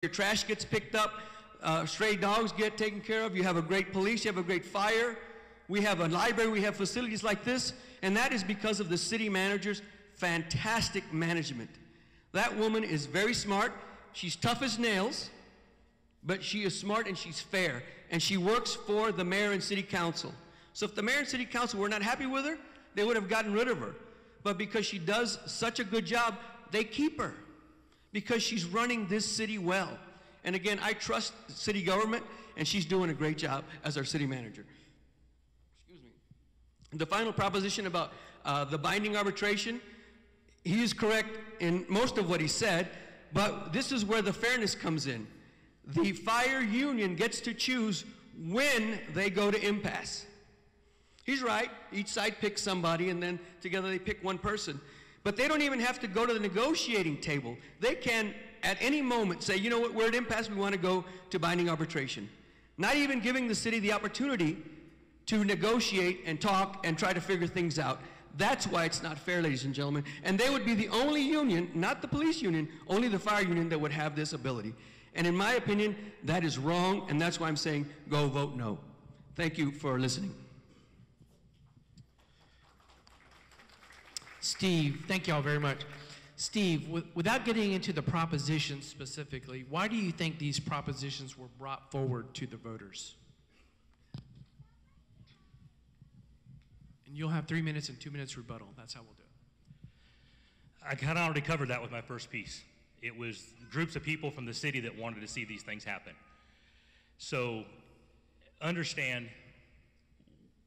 your trash gets picked up, stray dogs get taken care of, you have a great police, you have a great fire, we have a library, we have facilities like this, and that is because of the city manager's fantastic management. That woman is very smart, she's tough as nails, but she is smart and she's fair, and she works for the mayor and city council. So if the mayor and city council were not happy with her, they would have gotten rid of her. But because she does such a good job, they keep her, because she's running this city well. And again, I trust city government, and she's doing a great job as our city manager. Excuse me. The final proposition about the binding arbitration, he is correct in most of what he said, but this is where the fairness comes in. The fire union gets to choose when they go to impasse. He's right, each side picks somebody, and then together they pick one person. But they don't even have to go to the negotiating table. They can, at any moment, say, you know what, we're at impasse, we want to go to binding arbitration. Not even giving the city the opportunity to negotiate and talk and try to figure things out. That's why it's not fair, ladies and gentlemen. And they would be the only union, not the police union, only the fire union that would have this ability. And in my opinion, that is wrong, and that's why I'm saying go vote no. Thank you for listening. Steve, thank you all very much. Steve, without getting into the propositions specifically, why do you think these propositions were brought forward to the voters? And you'll have 3 minutes and 2 minutes rebuttal. That's how we'll do it. I kind of already covered that with my first piece. It was groups of people from the city that wanted to see these things happen. So understand,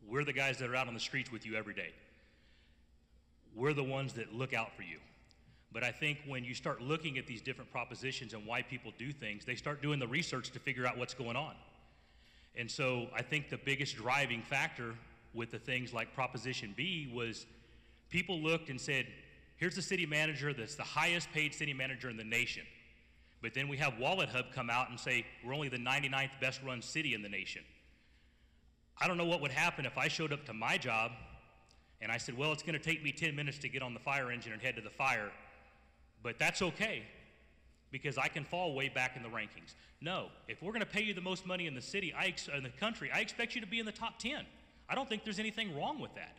we're the guys that are out on the streets with you every day. We're the ones that look out for you. But I think when you start looking at these different propositions and why people do things, they start doing the research to figure out what's going on. And so I think the biggest driving factor with the things like Proposition B was people looked and said, here's the city manager that's the highest paid city manager in the nation. But then we have WalletHub come out and say, we're only the 99th best run city in the nation. I don't know what would happen if I showed up to my job and I said, well, it's going to take me 10 minutes to get on the fire engine and head to the fire, but that's okay because I can fall way back in the rankings. No, if we're going to pay you the most money in the city, in the country, I expect you to be in the top 10. I don't think there's anything wrong with that.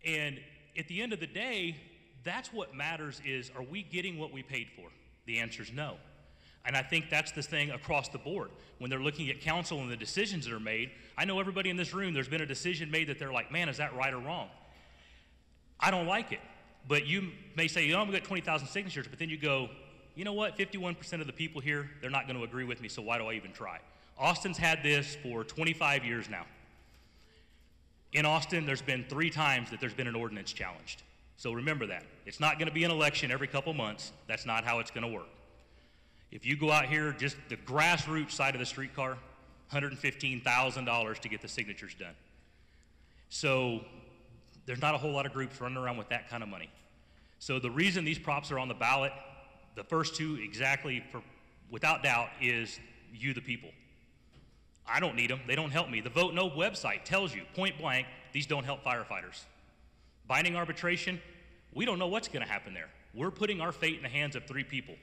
And at the end of the day, that's what matters is, are we getting what we paid for? The answer is no. And I think that's the thing across the board. When they're looking at council and the decisions that are made, I know everybody in this room, there's been a decision made that they're like, man, is that right or wrong? I don't like it. But you may say, you know, I'm gonna get 20,000 signatures, but then you go, you know what, 51% of the people here, they're not gonna agree with me, so why do I even try? Austin's had this for 25 years now. In Austin, there's been 3 times that there's been an ordinance challenged. So remember that. It's not gonna be an election every couple months. That's not how it's gonna work. If you go out here, just the grassroots side of the streetcar, $115,000 to get the signatures done. So there's not a whole lot of groups running around with that kind of money. So the reason these props are on the ballot, the first 2 exactly, without doubt, is you the people. I don't need them, they don't help me. The Vote No website tells you, point blank, these don't help firefighters. Binding arbitration, we don't know what's gonna happen there. We're putting our fate in the hands of 3 people.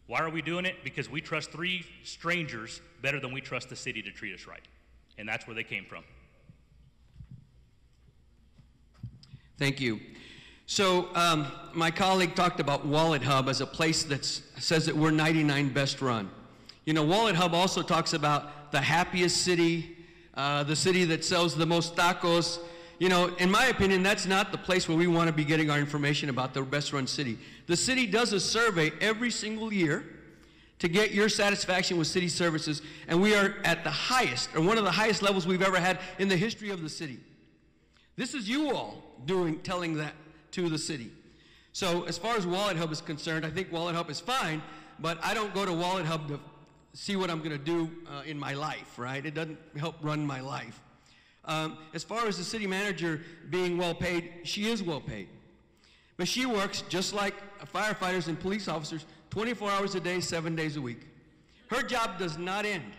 Why are we doing it? Because we trust 3 strangers better than we trust the city to treat us right. And that's where they came from. Thank you. So my colleague talked about WalletHub as a place that says that we're 99 best run. You know, WalletHub also talks about the happiest city, the city that sells the most tacos. You know, in my opinion, that's not the place where we want to be getting our information about the best run city. The city does a survey every single year to get your satisfaction with city services, and we are at the highest, or one of the highest levels we've ever had in the history of the city. This is you all telling that to the city. So as far as WalletHub is concerned, I think WalletHub is fine, but I don't go to WalletHub to see what I'm gonna do in my life, right? It doesn't help run my life. As far as the city manager being well paid, she is well paid. But she works just like firefighters and police officers 24 hours a day, 7 days a week. Her job does not end.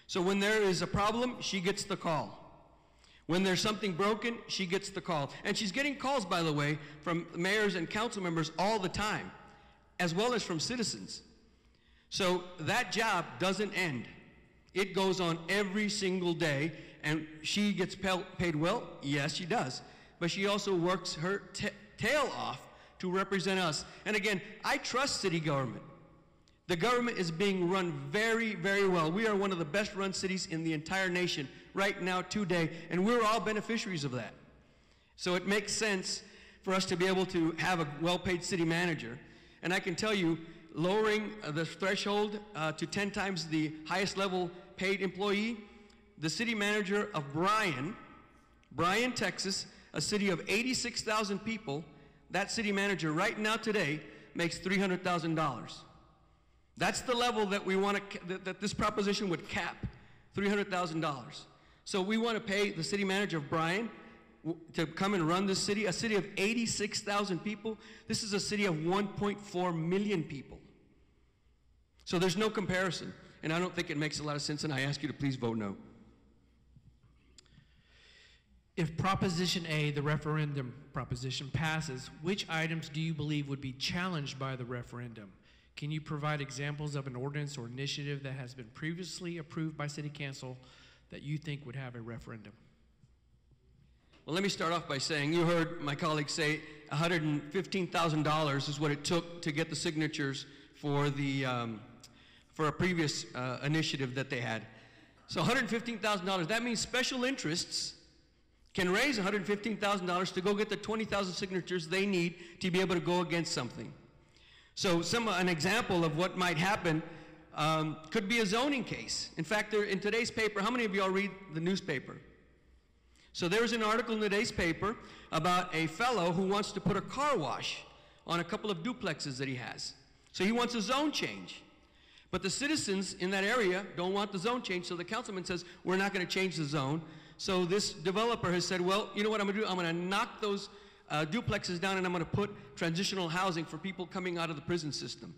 So when there is a problem, she gets the call. When there's something broken, she gets the call. And she's getting calls, by the way, from mayors and council members all the time, as well as from citizens. So that job doesn't end. It goes on every single day, and she gets paid well. Yes, she does. But she also works her tail off to represent us. And again, I trust city government. The government is being run very, very well. We are one of the best run cities in the entire nation right now today, and we're all beneficiaries of that. So it makes sense for us to be able to have a well-paid city manager. And I can tell you, lowering the threshold to 10 times the highest level paid employee, the city manager of Bryan, Texas, a city of 86,000 people, that city manager right now today makes $300,000. That's the level that we want to, that this proposition would cap, $300,000. So we want to pay the city manager of Bryan to come and run this city, a city of 86,000 people. This is a city of 1.4 million people. So there's no comparison, and I don't think it makes a lot of sense, and I ask you to please vote no. If Proposition A, the referendum proposition, passes, which items do you believe would be challenged by the referendum? Can you provide examples of an ordinance or initiative that has been previously approved by City Council that you think would have a referendum? Well, let me start off by saying, you heard my colleague say $115,000 is what it took to get the signatures for the for a previous initiative that they had. So $115,000, that means special interests can raise $115,000 to go get the 20,000 signatures they need to be able to go against something. So an example of what might happen could be a zoning case. In fact, in today's paper, how many of y'all read the newspaper? So there's an article in today's paper about a fellow who wants to put a car wash on a couple of duplexes that he has. So he wants a zone change. But the citizens in that area don't want the zone change, so the councilman says, we're not going to change the zone. So this developer has said, well, you know what I'm going to do? I'm going to knock those duplexes down, and I'm going to put transitional housing for people coming out of the prison system.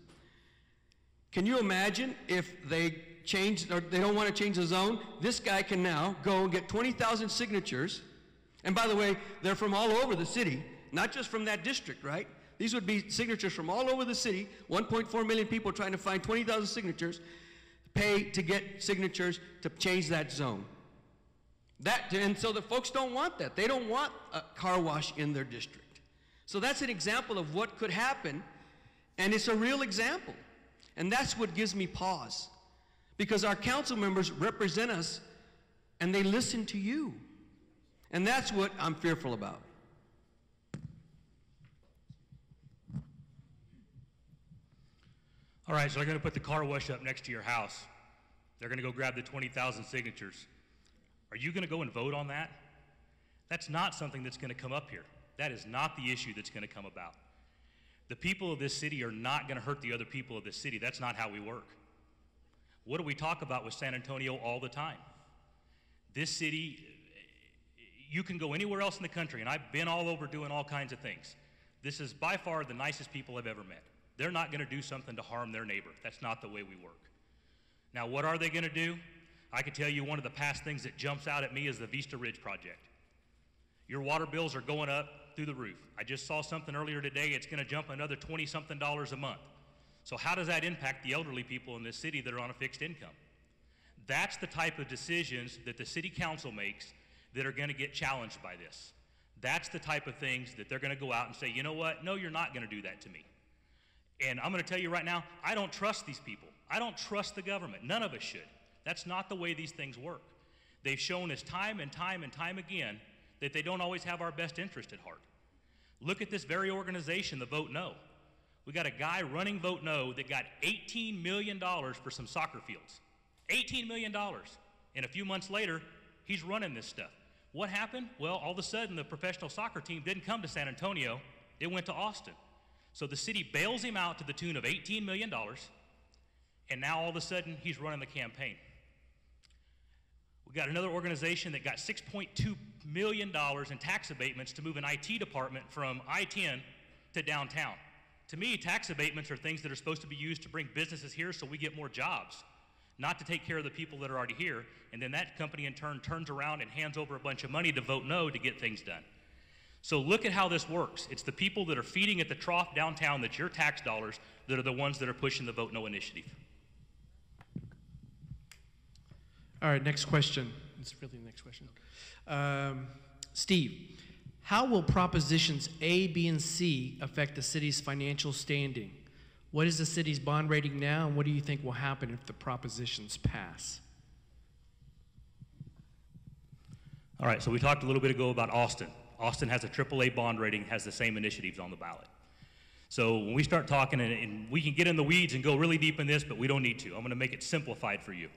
Can you imagine if they change, or they don't want to change the zone? This guy can now go and get 20,000 signatures. And by the way, they're from all over the city, not just from that district, right? These would be signatures from all over the city, 1.4 million people trying to find 20,000 signatures, pay to get signatures to change that zone. And so the folks don't want that. They don't want a car wash in their district. So that's an example of what could happen, and it's a real example. And that's what gives me pause, because our council members represent us, and they listen to you. And that's what I'm fearful about. All right, so they're going to put the car wash up next to your house. They're going to go grab the 20,000 signatures. Are you going to go and vote on that? That's not something that's going to come up here. That is not the issue that's going to come about. The people of this city are not going to hurt the other people of this city. That's not how we work. What do we talk about with San Antonio all the time? This city, you can go anywhere else in the country, and I've been all over doing all kinds of things. This is by far the nicest people I've ever met. They're not going to do something to harm their neighbor. That's not the way we work. Now, what are they going to do? I can tell you one of the past things that jumps out at me is the Vista Ridge project. Your water bills are going up through the roof. I just saw something earlier today. It's going to jump another $20-something a month. So how does that impact the elderly people in this city that are on a fixed income? That's the type of decisions that the city council makes that are going to get challenged by this. That's the type of things that they're going to go out and say, you know what? No, you're not going to do that to me. And I'm going to tell you right now, I don't trust these people. I don't trust the government. None of us should. That's not the way these things work. They've shown us time and time and time again that they don't always have our best interest at heart. Look at this very organization, the Vote No. We got a guy running Vote No that got $18 million for some soccer fields. $18 million. And a few months later, he's running this stuff. What happened? Well, all of a sudden, the professional soccer team didn't come to San Antonio. It went to Austin. So the city bails him out to the tune of $18 million, and now all of a sudden, he's running the campaign. We got another organization that got $6.2 million in tax abatements to move an IT department from I-10 to downtown. To me, tax abatements are things that are supposed to be used to bring businesses here so we get more jobs, not to take care of the people that are already here, and then that company in turn turns around and hands over a bunch of money to Vote No to get things done. So look at how this works. It's the people that are feeding at the trough downtown, that's your tax dollars, that are the ones that are pushing the Vote No initiative. All right, next question. It's really the next question. Steve, how will propositions A, B, and C affect the city's financial standing? What is the city's bond rating now, and what do you think will happen if the propositions pass? All right, so we talked a little bit ago about Austin. Austin has a AAA bond rating, has the same initiatives on the ballot. So when we start talking, and we can get in the weeds and go really deep in this, but we don't need to. I'm going to make it simplified for you.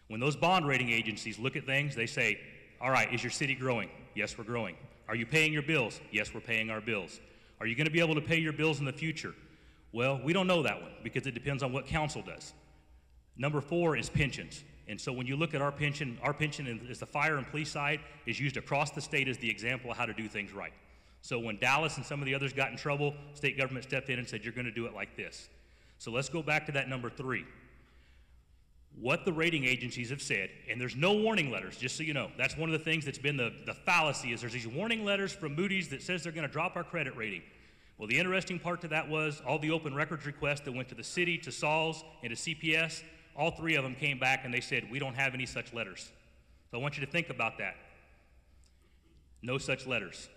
When those bond rating agencies look at things, they say, all right, is your city growing? Yes, we're growing. Are you paying your bills? Yes, we're paying our bills. Are you going to be able to pay your bills in the future? Well, we don't know that one because it depends on what council does. Number 4 is pensions. And so when you look at our pension is the fire and police side is used across the state as the example of how to do things right. So when Dallas and some of the others got in trouble, state government stepped in and said, you're going to do it like this. So let's go back to that number 3. What the rating agencies have said, and there's no warning letters, just so you know. That's one of the things that's been the fallacy is there's these warning letters from Moody's that says they're going to drop our credit rating. Well, the interesting part to that was all the open records requests that went to the city, to SALS, and to CPS, all 3 of them came back and they said, we don't have any such letters. So I want you to think about that. No such letters.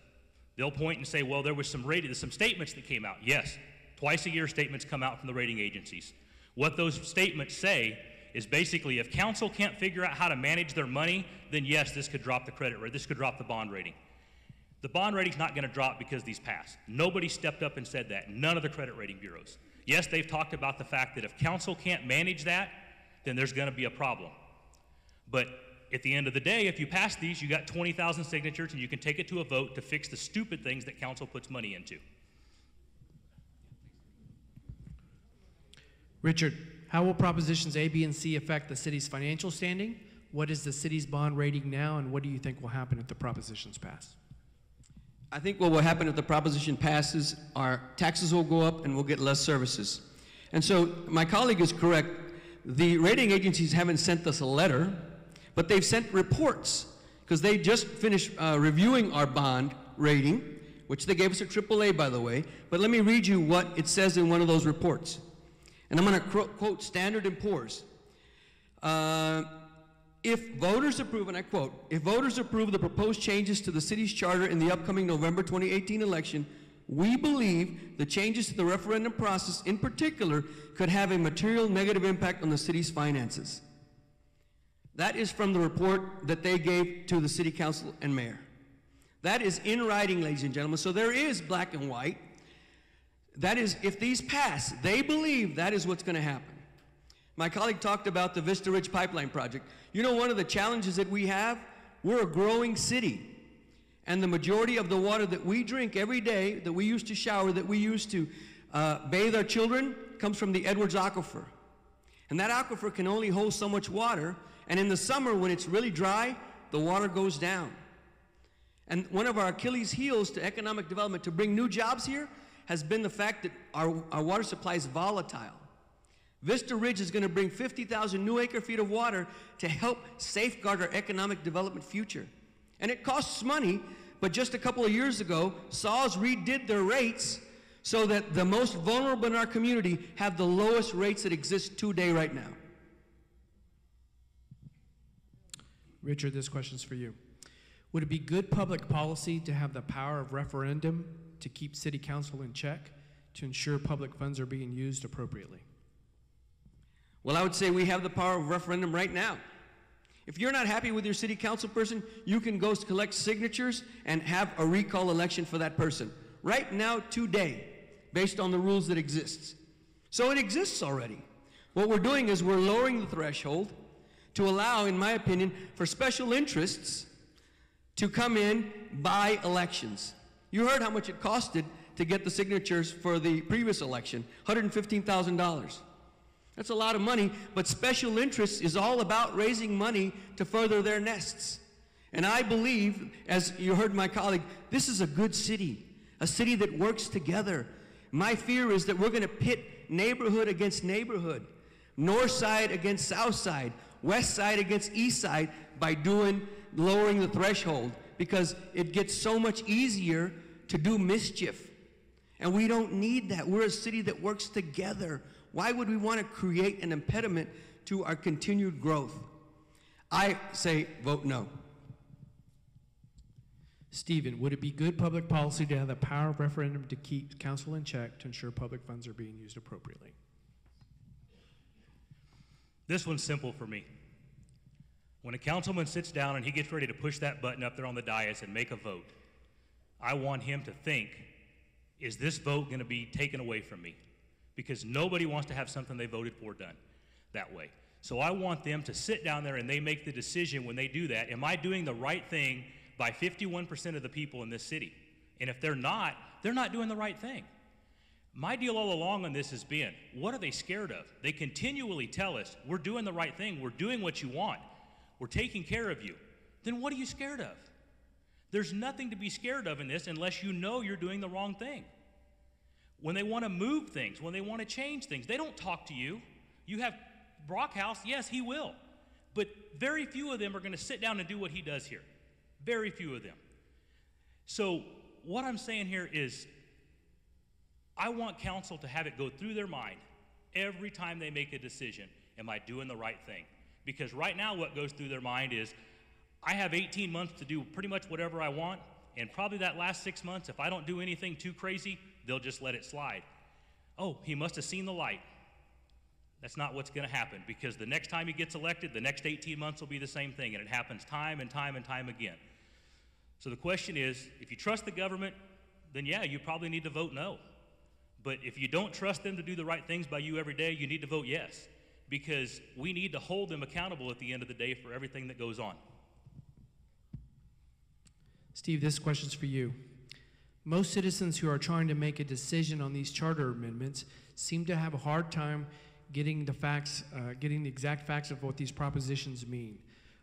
They'll point and say, well, there was some statements that came out. Yes, twice a year statements come out from the rating agencies. What those statements say is basically if council can't figure out how to manage their money, then yes, this could drop the credit rate, this could drop the bond rating. The bond rating's not going to drop because these passed. Nobody stepped up and said that. None of the credit rating bureaus. Yes, they've talked about the fact that if council can't manage that, then there's going to be a problem. But at the end of the day, if you pass these, you got 20,000 signatures and you can take it to a vote to fix the stupid things that council puts money into. Richard, how will propositions A, B, and C affect the city's financial standing? What is the city's bond rating now, and what do you think will happen if the propositions pass? I think what will happen if the proposition passes, our taxes will go up and we'll get less services. And so my colleague is correct. The rating agencies haven't sent us a letter, but they've sent reports because they just finished reviewing our bond rating, which they gave us a AAA, by the way. But let me read you what it says in one of those reports. And I'm going to quote Standard & Poor's. If voters approve, and I quote, if voters approve the proposed changes to the city's charter in the upcoming November 2018 election, we believe the changes to the referendum process in particular could have a material negative impact on the city's finances. That is from the report that they gave to the city council and mayor. That is in writing, ladies and gentlemen, so there is black and white. That is, if these pass, they believe that is what's going to happen. My colleague talked about the Vista Ridge Pipeline project. You know, one of the challenges that we have, we're a growing city. And the majority of the water that we drink every day, that we use to shower, that we use to bathe our children, comes from the Edwards Aquifer. And that aquifer can only hold so much water. And in the summer, when it's really dry, the water goes down. And one of our Achilles heels to economic development, to bring new jobs here, has been the fact that our water supply is volatile. Vista Ridge is going to bring 50,000 new acre-feet of water to help safeguard our economic development future. And it costs money, but just a couple of years ago, SAWS redid their rates so that the most vulnerable in our community have the lowest rates that exist today right now. Richard, this question's for you. Would it be good public policy to have the power of referendum to keep city council in check to ensure public funds are being used appropriately? Well, I would say we have the power of referendum right now. If you're not happy with your city council person, you can go collect signatures and have a recall election for that person. Right now, today, based on the rules that exist. So it exists already. What we're doing is we're lowering the threshold to allow, in my opinion, for special interests to come in by elections. You heard how much it costed to get the signatures for the previous election, $115,000. That's a lot of money, but special interests is all about raising money to further their nests. And I believe, as you heard my colleague, this is a good city, a city that works together. My fear is that we're going to pit neighborhood against neighborhood, north side against south side, west side against east side by lowering the threshold, because it gets so much easier to do mischief. And we don't need that. We're a city that works together. Why would we want to create an impediment to our continued growth? I say vote no. Stephen, would it be good public policy to have the power of referendum to keep council in check to ensure public funds are being used appropriately? This one's simple for me. When a councilman sits down and he gets ready to push that button up there on the dais and make a vote, I want him to think, is this vote going to be taken away from me? Because nobody wants to have something they voted for done that way. So I want them to sit down there and they make the decision when they do that, am I doing the right thing by 51% of the people in this city? And if they're not doing the right thing. My deal all along on this has been, what are they scared of? They continually tell us, we're doing the right thing, we're doing what you want, we're taking care of you. Then what are you scared of? There's nothing to be scared of in this unless you know you're doing the wrong thing. When they want to move things, when they want to change things, they don't talk to you. You have Brockhouse, yes, he will. But very few of them are going to sit down and do what he does here. Very few of them. So what I'm saying here is, I want council to have it go through their mind every time they make a decision, am I doing the right thing? Because right now what goes through their mind is, I have 18 months to do pretty much whatever I want, and probably that last 6 months, if I don't do anything too crazy, they'll just let it slide. Oh, he must have seen the light. That's not what's going to happen, because the next time he gets elected, the next 18 months will be the same thing, and it happens time and time and time again. So the question is, if you trust the government, then yeah, you probably need to vote no. But if you don't trust them to do the right things by you every day, you need to vote yes, because we need to hold them accountable at the end of the day for everything that goes on. Steve, this question's for you. Most citizens who are trying to make a decision on these charter amendments seem to have a hard time getting the exact facts of what these propositions mean.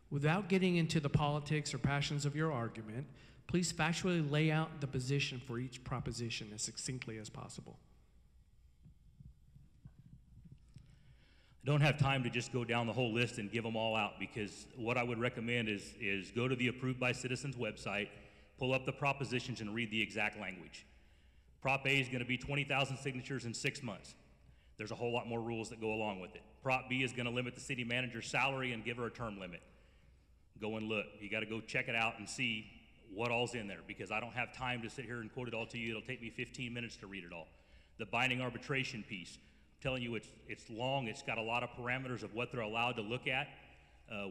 Without getting into the politics or passions of your argument, please factually lay out the position for each proposition as succinctly as possible. I don't have time to just go down the whole list and give them all out, because what I would recommend is go to the Approved by Citizens website, pull up the propositions and read the exact language. Prop A is going to be 20,000 signatures in 6 months. There's a whole lot more rules that go along with it. Prop B is going to limit the city manager's salary and give her a term limit. Go and look. You got to go check it out and see what all's in there, because I don't have time to sit here and quote it all to you. It'll take me 15 minutes to read it all. The binding arbitration piece, I'm telling you, it's long. It's got a lot of parameters of what they're allowed to look at,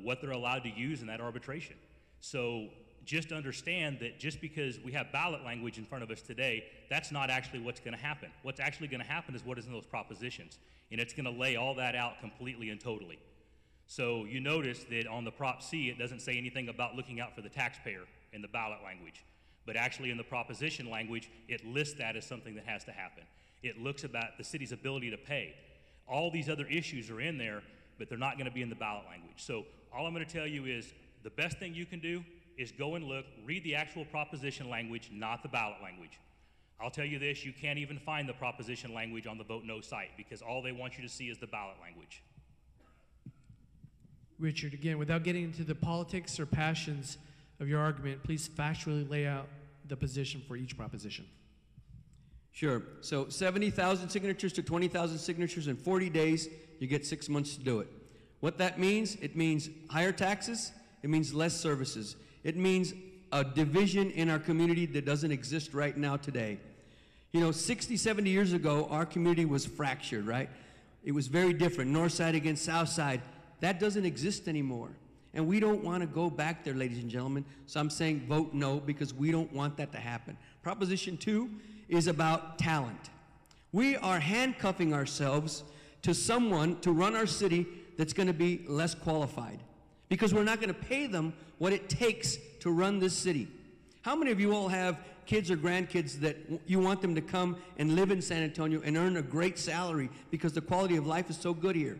what they're allowed to use in that arbitration. So just understand that just because we have ballot language in front of us today, that's not actually what's going to happen. What's actually going to happen is what is in those propositions, and it's going to lay all that out completely and totally. So you notice that on the Prop C, it doesn't say anything about looking out for the taxpayer in the ballot language, but actually in the proposition language, it lists that as something that has to happen. It looks about the city's ability to pay. All these other issues are in there, but they're not going to be in the ballot language. So all I'm going to tell you is the best thing you can do is go and look, read the actual proposition language, not the ballot language. I'll tell you this, you can't even find the proposition language on the Vote No site, because all they want you to see is the ballot language. Richard, again, without getting into the politics or passions of your argument, please factually lay out the position for each proposition. Sure. So 70,000 signatures to 20,000 signatures in 40 days, you get 6 months to do it. What that means, it means higher taxes, it means less services. It means a division in our community that doesn't exist right now today. You know, 60, 70 years ago, our community was fractured, right? It was very different, north side against south side. That doesn't exist anymore. And we don't want to go back there, ladies and gentlemen. So I'm saying vote no, because we don't want that to happen. Proposition 2 is about talent. We are handcuffing ourselves to someone to run our city that's going to be less qualified, because we're not going to pay them what it takes to run this city. How many of you all have kids or grandkids that you want them to come and live in San Antonio and earn a great salary because the quality of life is so good here?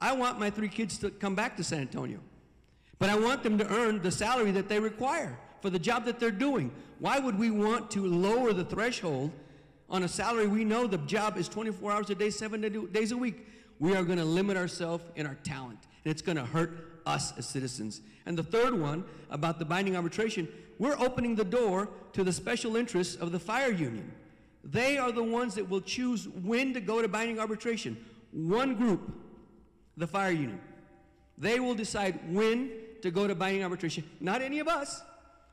I want my 3 kids to come back to San Antonio, but I want them to earn the salary that they require for the job that they're doing. Why would we want to lower the threshold on a salary we know the job is 24 hours a day, 7 days a week? We are going to limit ourselves in our talent, and it's going to hurt us as citizens. And the third one, about the binding arbitration, we're opening the door to the special interests of the fire union. They are the ones that will choose when to go to binding arbitration. One group, the fire union. They will decide when to go to binding arbitration. Not any of us.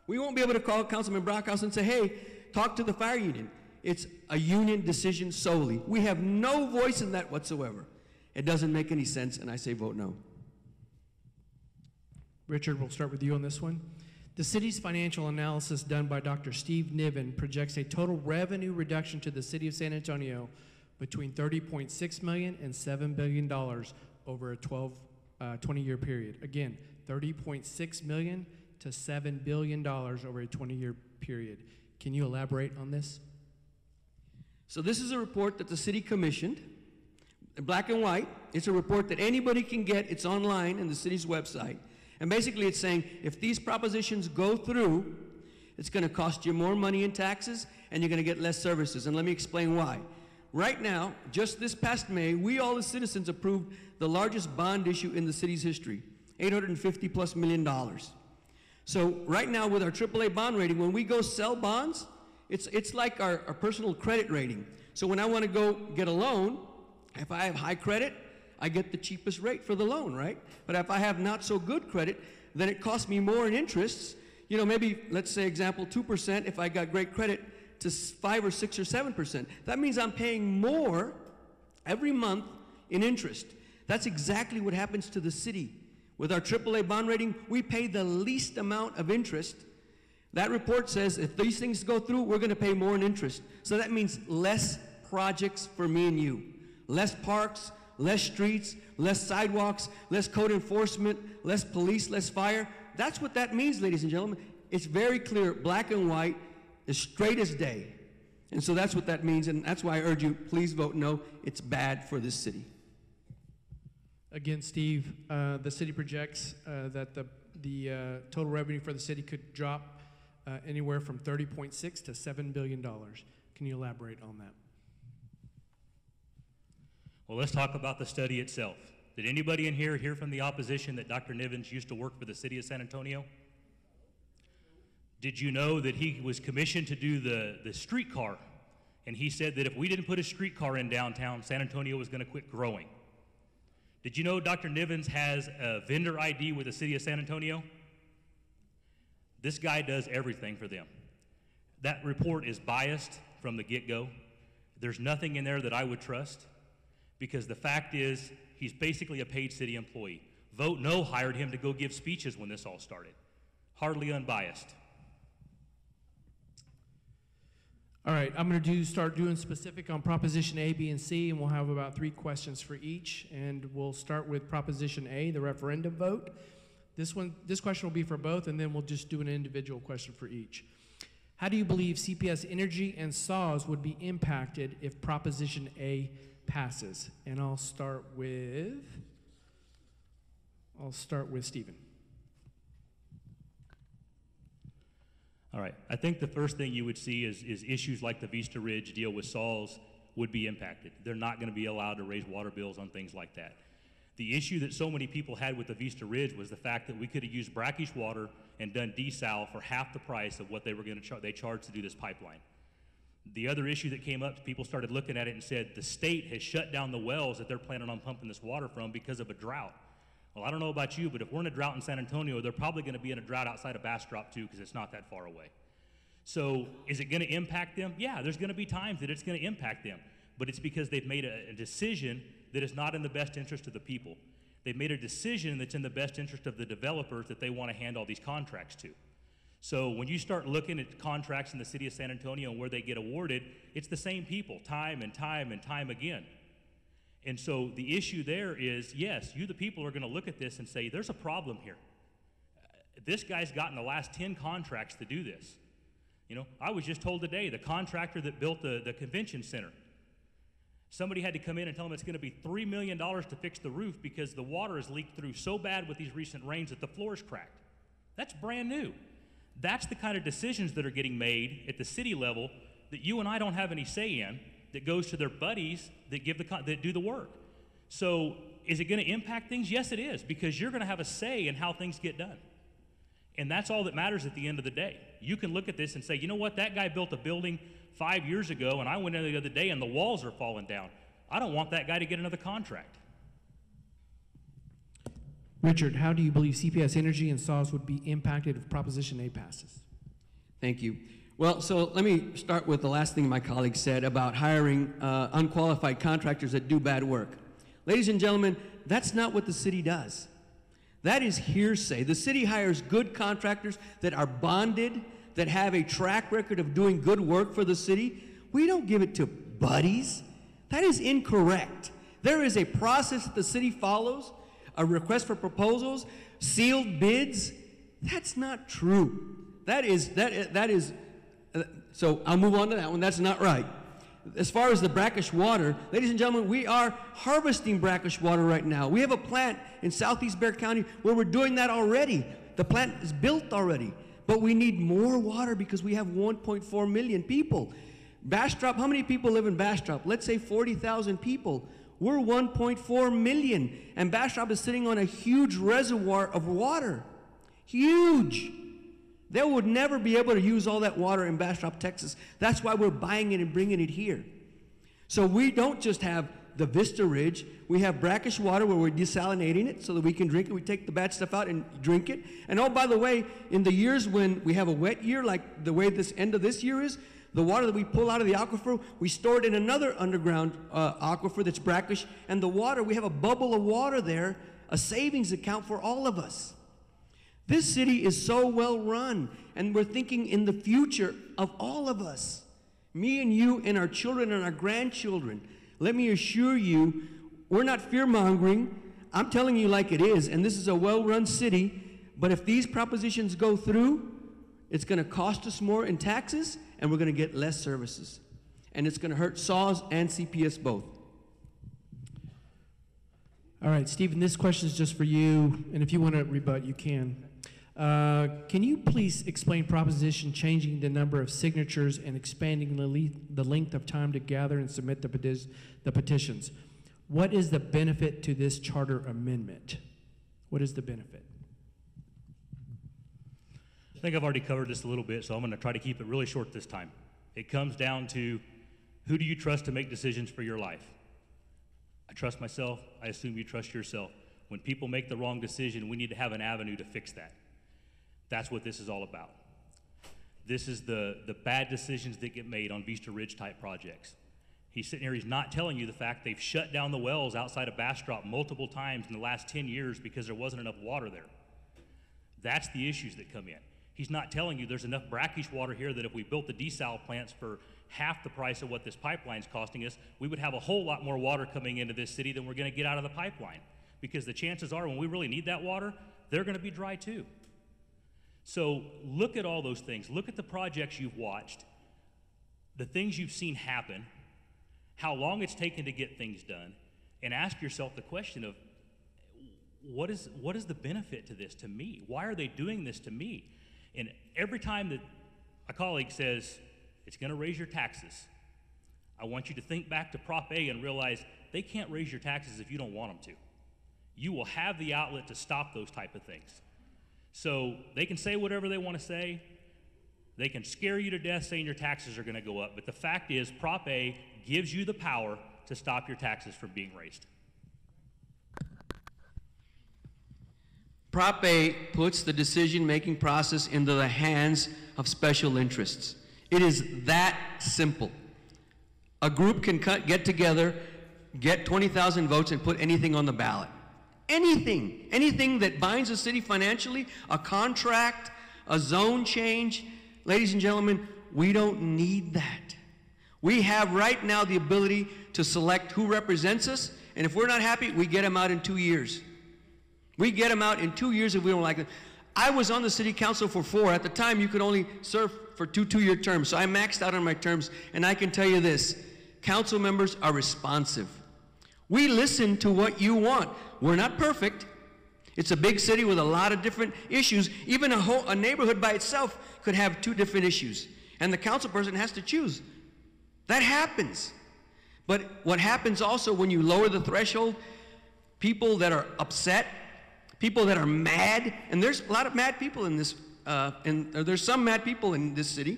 We won't be able to call Councilman Brockhouse and say, hey, talk to the fire union. It's a union decision solely. We have no voice in that whatsoever. It doesn't make any sense, and I say vote no. Richard, we'll start with you on this one. The city's financial analysis done by Dr. Steve Niven projects a total revenue reduction to the city of San Antonio between $30.6 million and $7 billion over a 20-year period. Again, $30.6 million to $7 billion over a 20-year period. Can you elaborate on this? So this is a report that the city commissioned, black and white. It's a report that anybody can get. It's online in the city's website. And basically it's saying if these propositions go through, it's going to cost you more money in taxes and you're going to get less services. And let me explain why. Right now, just this past May, we all as citizens approved the largest bond issue in the city's history, $850+ million. So right now with our AAA bond rating, when we go sell bonds, it's like our personal credit rating. So when I want to go get a loan, if I have high credit, I get the cheapest rate for the loan, right? But if I have not so good credit, then it costs me more in interests. You know, maybe, let's say, example, 2% if I got great credit to 5 or 6 or 7%. That means I'm paying more every month in interest. That's exactly what happens to the city. With our AAA bond rating, we pay the least amount of interest. That report says if these things go through, we're going to pay more in interest. So that means less projects for me and you. Less parks, less streets, less sidewalks, less code enforcement, less police, less fire. That's what that means, ladies and gentlemen. It's very clear, black and white, as straight as day. And so that's what that means, and that's why I urge you, please vote no. It's bad for this city. Again, Steve, the city projects that the total revenue for the city could drop anywhere from $30.6 to $7 billion. Can you elaborate on that? Well, let's talk about the study itself. Did anybody in here hear from the opposition that Dr. Nivens used to work for the city of San Antonio? Did you know that he was commissioned to do the streetcar? And he said that if we didn't put a streetcar in downtown, San Antonio was going to quit growing. Did you know Dr. Nivens has a vendor ID with the city of San Antonio? This guy does everything for them. That report is biased from the get-go. There's nothing in there that I would trust, because the fact is he's basically a paid city employee. Vote No hired him to go give speeches when this all started. Hardly unbiased. All right, I'm going to start doing specific on Proposition A, B, and C, and we'll have about 3 questions for each. And we'll start with Proposition A, the referendum vote. This question will be for both, and then we'll just do an individual question for each. How do you believe CPS Energy and SAWS would be impacted if Proposition A passes? And I'll start with Stephen. All right, I think the first thing you would see is issues like the Vista Ridge deal with SAWS would be impacted. They're not going to be allowed to raise water bills on things like that. The issue that so many people had with the Vista Ridge was the fact that we could have used brackish water and done desal for half the price of what they were going to they charged to do this pipeline. The other issue that came up, people started looking at it and said the state has shut down the wells that they're planning on pumping this water from because of a drought. Well, I don't know about you, but if we're in a drought in San Antonio, they're probably going to be in a drought outside of Bastrop too, because it's not that far away. So is it going to impact them? Yeah, there's going to be times that it's going to impact them, but it's because they've made a decision that is not in the best interest of the people. They've made a decision that's in the best interest of the developers that they want to hand all these contracts to. So when you start looking at contracts in the city of San Antonio and where they get awarded, it's the same people time and time and time again. And so the issue there is, yes, you the people are going to look at this and say, there's a problem here. This guy's gotten the last 10 contracts to do this. You know, I was just told today, the contractor that built the convention center, somebody had to come in and tell them it's going to be $3 million to fix the roof because the water has leaked through so bad with these recent rains that the floor is cracked. That's brand new. That's the kind of decisions that are getting made at the city level that you and I don't have any say in, that goes to their buddies that do the work. So is it going to impact things? Yes, it is, because you're going to have a say in how things get done. And that's all that matters at the end of the day. You can look at this and say, you know what, that guy built a building 5 years ago, and I went in the other day and the walls are falling down. I don't want that guy to get another contract. Richard, how do you believe CPS Energy and SAWS would be impacted if Proposition A passes? Thank you. Well, so let me start with the last thing my colleague said about hiring unqualified contractors that do bad work. Ladies and gentlemen, that's not what the city does. That is hearsay. The city hires good contractors that are bonded, that have a track record of doing good work for the city. We don't give it to buddies. That is incorrect. There is a process that the city follows, a request for proposals, sealed bids. That's not true. That is, so I'll move on to that one. That's not right. As far as the brackish water, ladies and gentlemen, we are harvesting brackish water right now. We have a plant in southeast Bexar County where we're doing that already. The plant is built already, but we need more water because we have 1.4 million people. Bastrop, how many people live in Bastrop? Let's say 40,000 people. We're 1.4 million, and Bastrop is sitting on a huge reservoir of water. Huge. They would never be able to use all that water in Bastrop, Texas. That's why we're buying it and bringing it here. So we don't just have the Vista Ridge. We have brackish water where we're desalinating it so that we can drink it. We take the bad stuff out and drink it. And oh, by the way, in the years when we have a wet year, like the way this end of this year is, the water that we pull out of the aquifer, we store it in another underground aquifer that's brackish. And the water, we have a bubble of water there, a savings account for all of us. This city is so well run, and we're thinking in the future of all of us, me and you and our children and our grandchildren. Let me assure you, we're not fear-mongering. I'm telling you like it is, and this is a well-run city, but if these propositions go through, it's going to cost us more in taxes, and we're going to get less services. And it's going to hurt SAWS and CPS both. All right, Stephen, this question is just for you, and if you want to rebut, you can. Can you please explain proposition changing the number of signatures and expanding the length of time to gather and submit the petitions? What is the benefit to this charter amendment? What is the benefit? I think I've already covered this a little bit, so I'm going to try to keep it really short this time. It comes down to, who do you trust to make decisions for your life? I trust myself. I assume you trust yourself. When people make the wrong decision, we need to have an avenue to fix that. That's what this is all about. This is the bad decisions that get made on Vista Ridge type projects. He's sitting here, he's not telling you the fact they've shut down the wells outside of Bastrop multiple times in the last 10 years because there wasn't enough water there. That's the issues that come in. He's not telling you there's enough brackish water here that if we built the desal plants for half the price of what this pipeline's costing us, we would have a whole lot more water coming into this city than we're going to get out of the pipeline. Because the chances are when we really need that water, they're going to be dry too. So look at all those things. Look at the projects you've watched, the things you've seen happen, how long it's taken to get things done, and ask yourself the question of, what is the benefit to this to me? Why are they doing this to me? And every time that a colleague says, it's going to raise your taxes, I want you to think back to Prop A and realize they can't raise your taxes if you don't want them to. You will have the outlet to stop those type of things. So they can say whatever they want to say. They can scare you to death saying your taxes are going to go up. But the fact is, Prop A gives you the power to stop your taxes from being raised. Prop A puts the decision-making process into the hands of special interests. It is that simple. A group can get together, get 20,000 votes, and put anything on the ballot. Anything that binds the city financially, a contract, a zone change. Ladies and gentlemen, we don't need that. We have right now the ability to select who represents us, and if we're not happy, we get them out in 2 years. We get them out in 2 years if we don't like it. I was on the city council for 4. At the time, you could only serve for two-year terms, so I maxed out on my terms, and I can tell you this, council members are responsive. We listen to what you want. We're not perfect. It's a big city with a lot of different issues. Even a neighborhood by itself could have 2 different issues, and the council person has to choose. That happens. But what happens also when you lower the threshold, people that are upset, people that are mad, and there's a lot of mad people in this, there's some mad people in this city,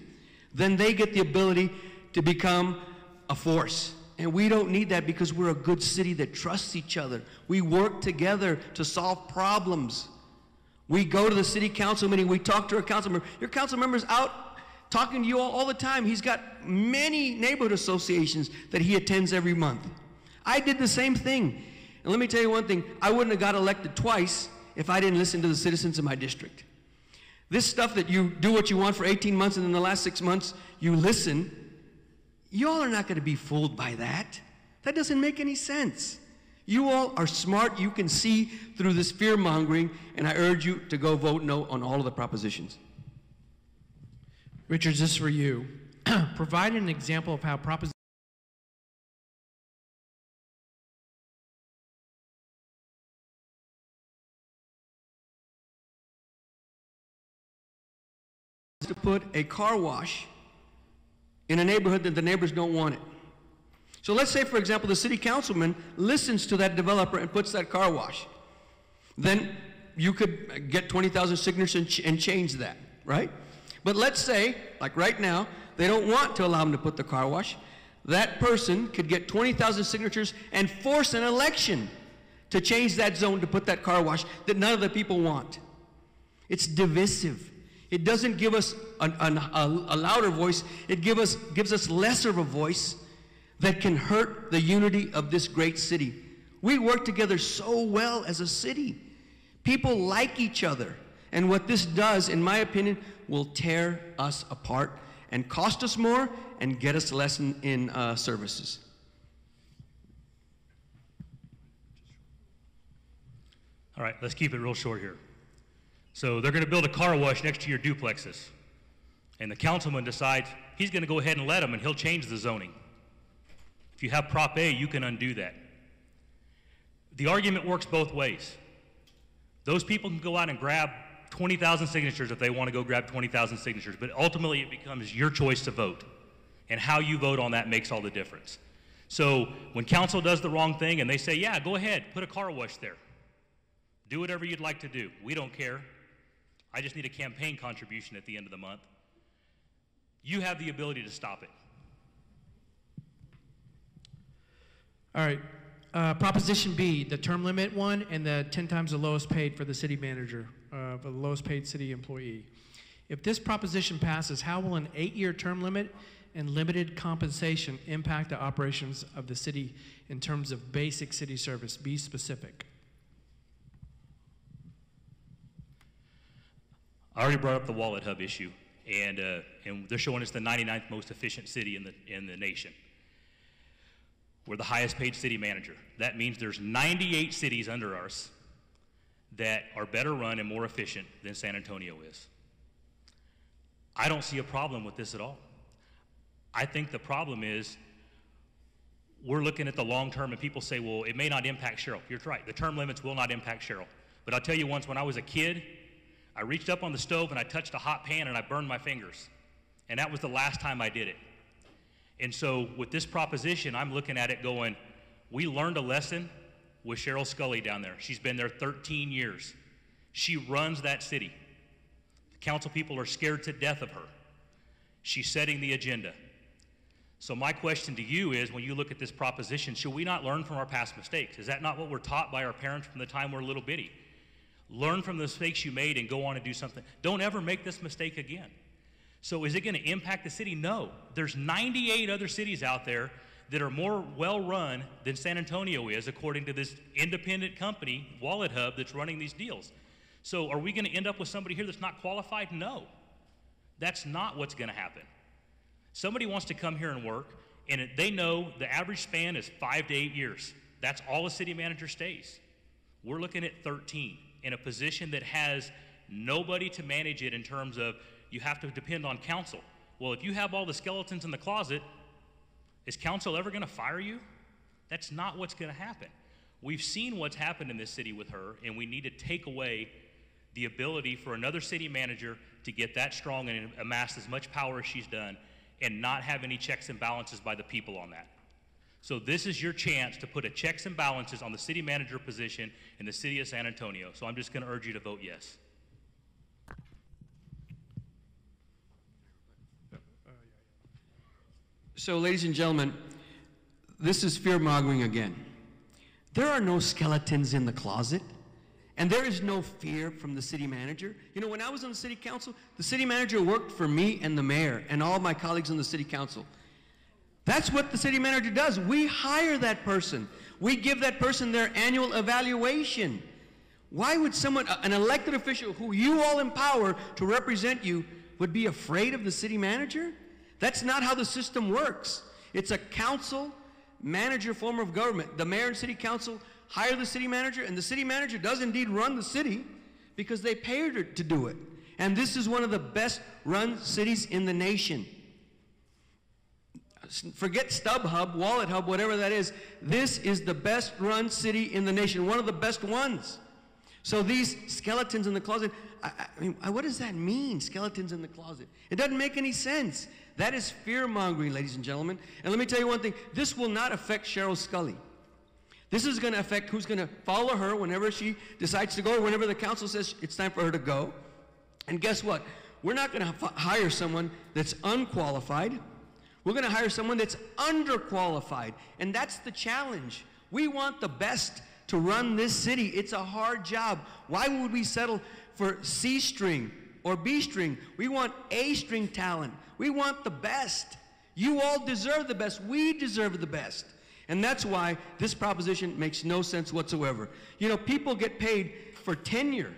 then they get the ability to become a force. And we don't need that because we're a good city that trusts each other. We work together to solve problems. We go to the city council meeting, we talk to our council member. Your council member's out talking to you all the time. He's got many neighborhood associations that he attends every month. I did the same thing. And let me tell you one thing, I wouldn't have got elected twice if I didn't listen to the citizens of my district. This stuff that you do what you want for 18 months and in the last 6 months you listen, y'all are not going to be fooled by that. That doesn't make any sense. You all are smart. You can see through this fear-mongering, and I urge you to go vote no on all of the propositions. Richard, this is for you. Provide an example of how proposition to put a car wash in a neighborhood that the neighbors don't want it. So let's say, for example, the city councilman listens to that developer and puts that car wash. Then you could get 20,000 signatures and change that, right? But let's say, like right now, they don't want to allow him to put the car wash. That person could get 20,000 signatures and force an election to change that zone to put that car wash that none of the people want. It's divisive. It doesn't give us a louder voice. It gives us lesser of a voice that can hurt the unity of this great city. We work together so well as a city. People like each other. And what this does, in my opinion, will tear us apart and cost us more and get us less in services. All right, let's keep it real short here. So they're going to build a car wash next to your duplexes. And the councilman decides he's going to go ahead and let them, and he'll change the zoning. If you have Prop A, you can undo that. The argument works both ways. Those people can go out and grab 20,000 signatures if they want to go grab 20,000 signatures, but ultimately it becomes your choice to vote. And how you vote on that makes all the difference. So when council does the wrong thing and they say, yeah, go ahead, put a car wash there. Do whatever you'd like to do. We don't care. I just need a campaign contribution at the end of the month. You have the ability to stop it. All right. Proposition B, the term limit one and the 10 times the lowest paid for the city manager, for the lowest paid city employee. If this proposition passes, how will an 8-year term limit and limited compensation impact the operations of the city in terms of basic city service? Be specific. I already brought up the Wallet Hub issue, and they're showing us the 99th most efficient city in the nation. We're the highest paid city manager. That means there's 98 cities under us that are better run and more efficient than San Antonio is. I don't see a problem with this at all. I think the problem is we're looking at the long term, and people say, well, it may not impact Sherrill. You're right, the term limits will not impact Sherrill. But I'll tell you once, when I was a kid, I reached up on the stove and I touched a hot pan and I burned my fingers. And that was the last time I did it. And so with this proposition, I'm looking at it going, we learned a lesson with Cheryl Scully down there. She's been there 13 years. She runs that city. The council people are scared to death of her. She's setting the agenda. So my question to you is, when you look at this proposition, should we not learn from our past mistakes? Is that not what we're taught by our parents from the time we're little bitty? Learn from the mistakes you made and go on and do something. Don't ever make this mistake again. So is it going to impact the city? No. There's 98 other cities out there that are more well-run than San Antonio is, according to this independent company, Wallet Hub, that's running these deals. So are we going to end up with somebody here that's not qualified? No. That's not what's going to happen. Somebody wants to come here and work, and they know the average span is 5 to 8 years. That's all a city manager stays. We're looking at 13 in a position that has nobody to manage it in terms of you have to depend on council. Well, if you have all the skeletons in the closet, is council ever going to fire you? That's not what's going to happen. We've seen what's happened in this city with her, and we need to take away the ability for another city manager to get that strong and amass as much power as she's done and not have any checks and balances by the people on that. So this is your chance to put a checks and balances on the city manager position in the city of San Antonio. So I'm just going to urge you to vote yes. So, ladies and gentlemen, this is fear-mongering again. There are no skeletons in the closet, and there is no fear from the city manager. You know, when I was on the city council, the city manager worked for me and the mayor and all my colleagues on the city council. That's what the city manager does. We hire that person. We give that person their annual evaluation. Why would someone, an elected official who you all empower to represent you, would be afraid of the city manager? That's not how the system works. It's a council manager form of government. The mayor and city council hire the city manager, and the city manager does indeed run the city because they pay her to do it. And this is one of the best run cities in the nation. Forget StubHub, Wallet Hub, whatever that is. This is the best run city in the nation, one of the best ones. So these skeletons in the closet, I mean, what does that mean, skeletons in the closet? It doesn't make any sense. That is fear-mongering, ladies and gentlemen. And let me tell you one thing, this will not affect Cheryl Scully. This is going to affect who's going to follow her whenever she decides to go, or whenever the council says it's time for her to go. And guess what? We're not going to hire someone that's unqualified. We're going to hire someone that's underqualified. And that's the challenge. We want the best to run this city. It's a hard job. Why would we settle for C string or B string? We want A string talent. We want the best. You all deserve the best. We deserve the best. And that's why this proposition makes no sense whatsoever. You know, people get paid for tenure.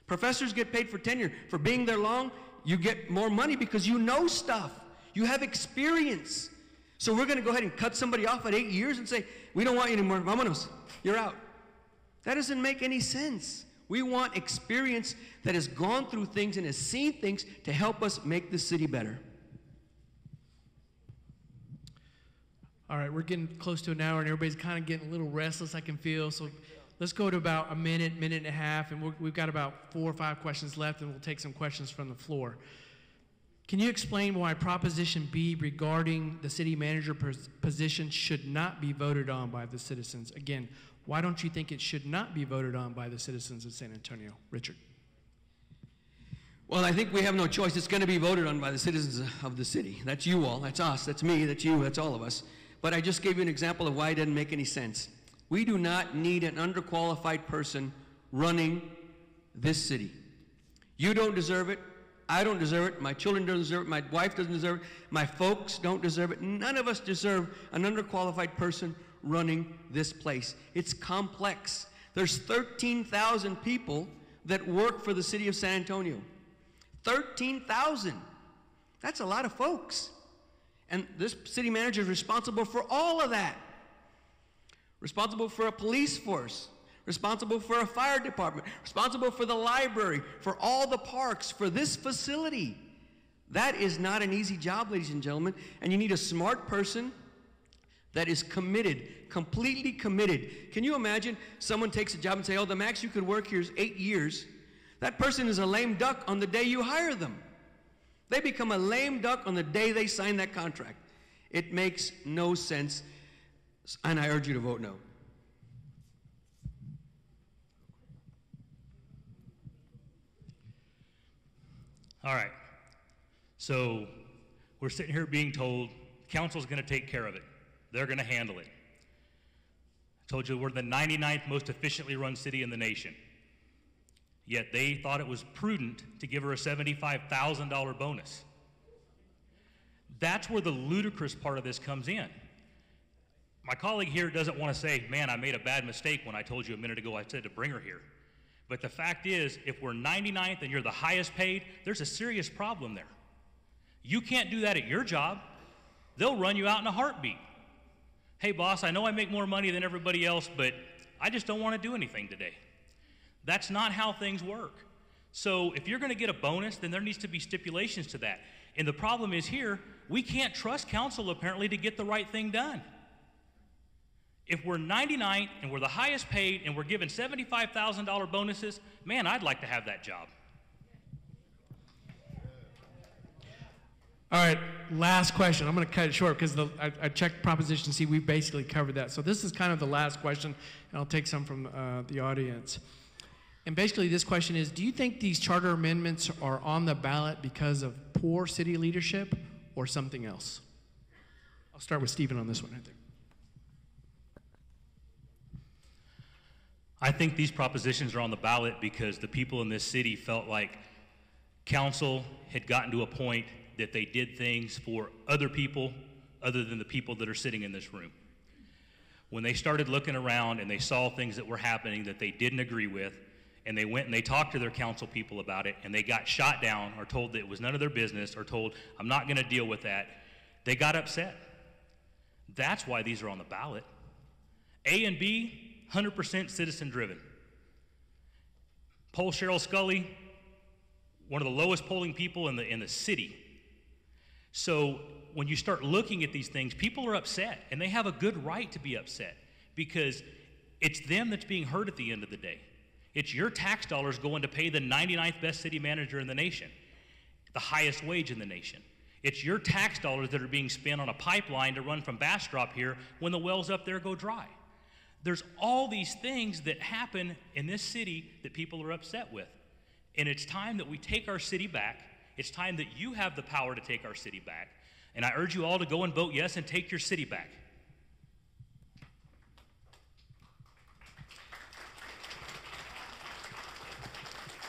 Professors get paid for tenure. For being there long, you get more money because you know stuff. You have experience. So we're going to go ahead and cut somebody off at 8 years and say, we don't want you anymore. Vámonos. You're out. That doesn't make any sense. We want experience that has gone through things and has seen things to help us make the city better. All right, we're getting close to an hour, and everybody's kind of getting a little restless, I can feel. So let's go to about a minute, minute and a half, and we've got about 4 or 5 questions left, and we'll take some questions from the floor. Can you explain why Proposition B regarding the city manager position should not be voted on by the citizens? Again, why don't you think it should not be voted on by the citizens of San Antonio? Richard. Well, I think we have no choice. It's going to be voted on by the citizens of the city. That's you all. That's us. That's me. That's you. That's all of us. But I just gave you an example of why it doesn't make any sense. We do not need an underqualified person running this city. You don't deserve it. I don't deserve it. My children don't deserve it. My wife doesn't deserve it. My folks don't deserve it. None of us deserve an underqualified person running this place. It's complex. There's 13,000 people that work for the city of San Antonio. 13,000. That's a lot of folks. And this city manager is responsible for all of that. Responsible for a police force. Responsible for a fire department, responsible for the library, for all the parks, for this facility. That is not an easy job, ladies and gentlemen, and you need a smart person that is committed, completely committed. Can you imagine someone takes a job and say, oh, the max you could work here is 8 years. That person is a lame duck on the day you hire them. They become a lame duck on the day they sign that contract. It makes no sense, and I urge you to vote no. All right, so we're sitting here being told council's going to take care of it. They're going to handle it. I told you we're the 99th most efficiently run city in the nation. Yet they thought it was prudent to give her a $75,000 bonus. That's where the ludicrous part of this comes in. My colleague here doesn't want to say, man, I made a bad mistake when I told you a minute ago I said to bring her here. But the fact is, if we're 99th and you're the highest paid, there's a serious problem there. You can't do that at your job. They'll run you out in a heartbeat. Hey, boss, I know I make more money than everybody else, but I just don't want to do anything today. That's not how things work. So if you're going to get a bonus, then there needs to be stipulations to that. And the problem is here, we can't trust council apparently to get the right thing done. If we're 99th and we're the highest paid and we're given $75,000 bonuses, man, I'd like to have that job. All right, last question. I'm going to cut it short because I checked Proposition C. We basically covered that. So this is kind of the last question, and I'll take some from the audience. And basically this question is, do you think these charter amendments are on the ballot because of poor city leadership or something else? I'll start with Stephen on this one, I think. I think these propositions are on the ballot because the people in this city felt like council had gotten to a point that they did things for other people other than the people that are sitting in this room. When they started looking around and they saw things that were happening that they didn't agree with, and they went and they talked to their council people about it, and they got shot down or told that it was none of their business or told, I'm not going to deal with that, they got upset. That's why these are on the ballot. A and B, 100% citizen driven. Poll Cheryl Scully, one of the lowest polling people in the city. So when you start looking at these things, people are upset, and they have a good right to be upset because it's them that's being hurt at the end of the day. It's your tax dollars going to pay the 99th best city manager in the nation, the highest wage in the nation. It's your tax dollars that are being spent on a pipeline to run from Bastrop here when the wells up there go dry. There's all these things that happen in this city that people are upset with. And it's time that we take our city back. It's time that you have the power to take our city back. And I urge you all to go and vote yes and take your city back.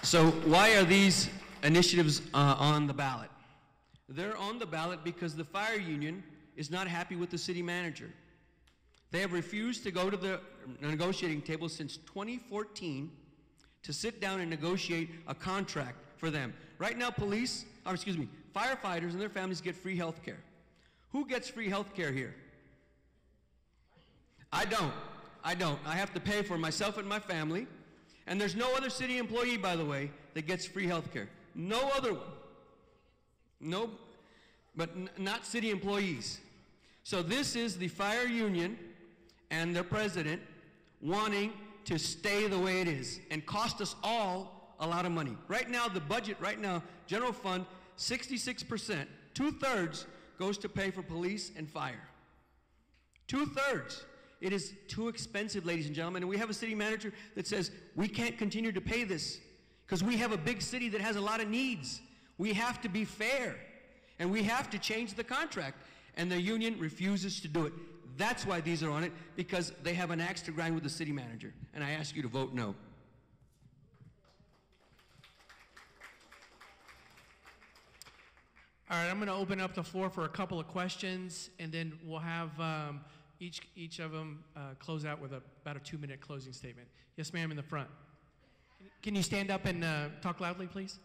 So why are these initiatives on the ballot? They're on the ballot because the fire union is not happy with the city manager. They have refused to go to the negotiating table since 2014 to sit down and negotiate a contract for them. Right now, firefighters and their families get free health care. Who gets free health care here? I don't. I have to pay for myself and my family. And there's no other city employee, by the way, that gets free health care. No other one. No, but not city employees. So this is the fire union and their president wanting to stay the way it is and cost us all a lot of money. Right now, the budget, general fund, 66%, 2/3 goes to pay for police and fire. 2/3. It is too expensive, ladies and gentlemen, and we have a city manager that says we can't continue to pay this because we have a big city that has a lot of needs. We have to be fair, and we have to change the contract, and the union refuses to do it. That's why these are on it, because they have an axe to grind with the city manager, and I ask you to vote no. All right, I'm going to open up the floor for a couple of questions, and then we'll have each of them close out with about a 2-minute closing statement. Yes, ma'am, in the front. Can you stand up and talk loudly, please?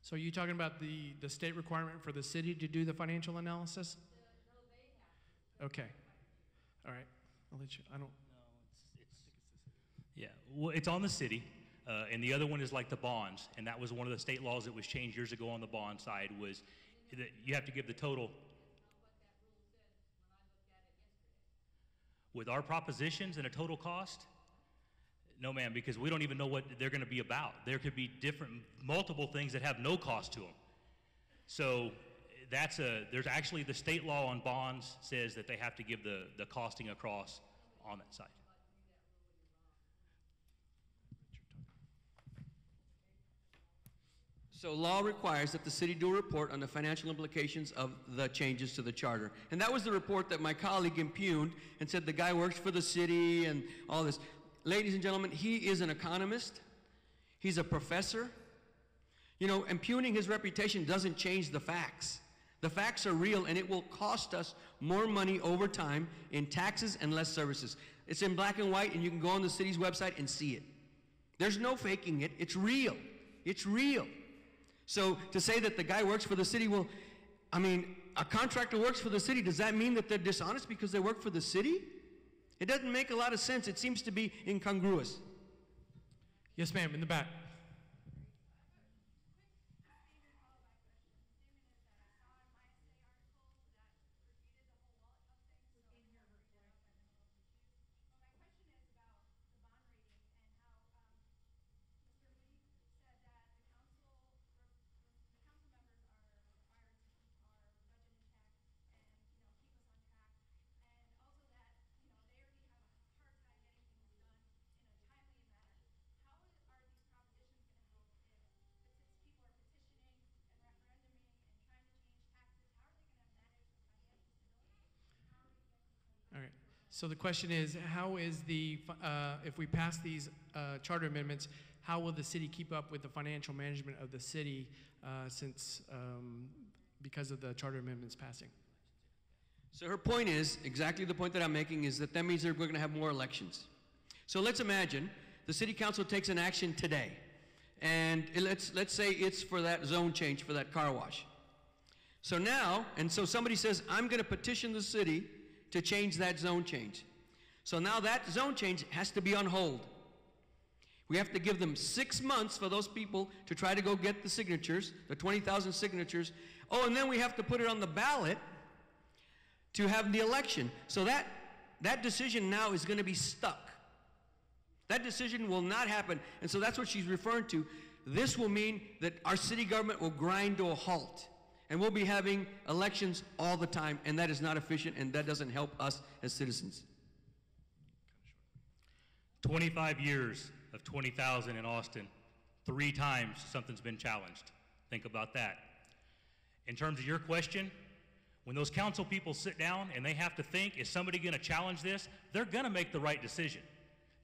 So are you talking about the state requirement for the city to do the financial analysis? Okay. All right. I'll let you, Yeah, well, it's on the city, and the other one is like the bonds, and that was one of the state laws that was changed years ago on the bond side was that you have to give the total. With our propositions and a total cost? No, ma'am, because we don't even know what they're going to be about. There could be multiple things that have no cost to them. So there's actually the state law on bonds says that they have to give the costing across on that side. So law requires that the city do a report on the financial implications of the changes to the charter. And that was the report that my colleague impugned and said the guy works for the city and all this. Ladies and gentlemen, he is an economist. He's a professor. You know, impugning his reputation doesn't change the facts. The facts are real, and it will cost us more money over time in taxes and less services. It's in black and white, and you can go on the city's website and see it. There's no faking it. It's real. It's real. So to say that the guy works for the city, well, I mean, a contractor works for the city. Does that mean that they're dishonest because they work for the city? It doesn't make a lot of sense. It seems to be incongruous. Yes, ma'am, in the back. So the question is, how is if we pass these charter amendments, how will the city keep up with the financial management of the city because of the charter amendments passing? So her point is, exactly the point that I'm making, is that means that we're going to have more elections. So let's imagine the city council takes an action today, and let's say it's for that zone change for that car wash. So now, so somebody says, I'm going to petition the city to change that zone change. So now that zone change has to be on hold. We have to give them 6 months for those people to try to go get the signatures, the 20,000 signatures. Oh, and then we have to put it on the ballot to have the election. So that decision now is going to be stuck. That decision will not happen. And so that's what she's referring to. This will mean that our city government will grind to a halt. And we'll be having elections all the time, and that is not efficient, and that doesn't help us as citizens. 25 years of 20,000 in Austin, 3 times something's been challenged. Think about that. In terms of your question, when those council people sit down and they have to think, is somebody going to challenge this? They're going to make the right decision.